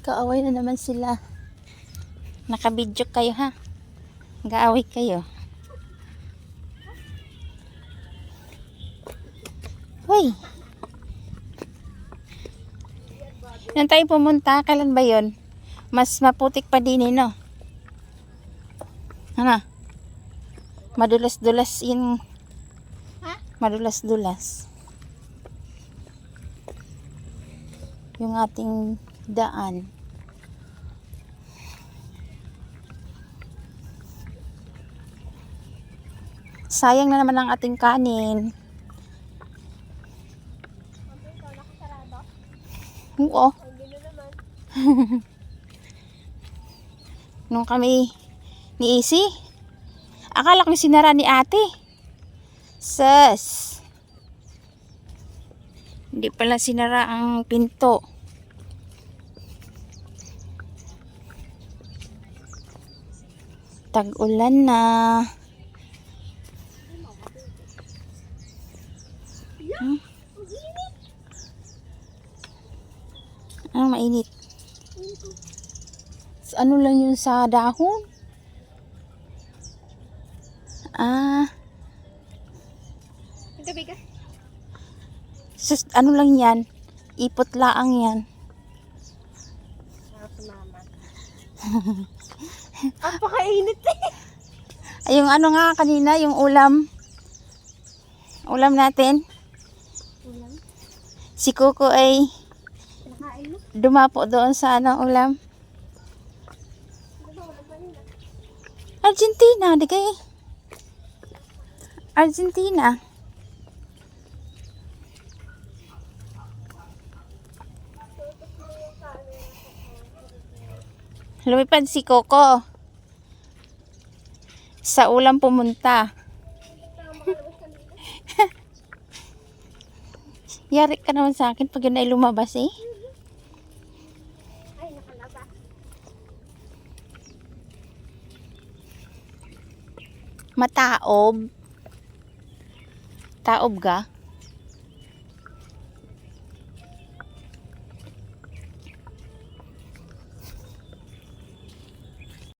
Kaaway na naman sila. Nakabidyo kayo ha. Nag-aaway kayo. Hoy. Yan tayo pumunta. Kailan ba yun? Mas maputik pa din eh, no? Ano? Madulas-dulas yung... Ha? Madulas-dulas. Yung ating daan. Sayang na naman ang ating kanin. Oo. Nung kami ni Isi, akala ko sinara ni ate. Sus. Hindi pala sinara ang pinto. Tag-ulan na. Ano mainit? Ano lang yun sa dahon? Gabi ka? Sus, ano lang yan? Ipot laang yan. Sarap mama. Ang pakainit eh. Ay, yung ano nga kanina, yung ulam. Ulam natin. Ulam? Si Coco ay Pinakain mo? dumapo doon sa anong ulam. Argentina, di kay Argentina. Lumipad si Coco. Sa ulam pumunta. Yari ka naman sa akin pag yun ay lumabas eh. Ay, nakalaba. Mataob. Taob ka?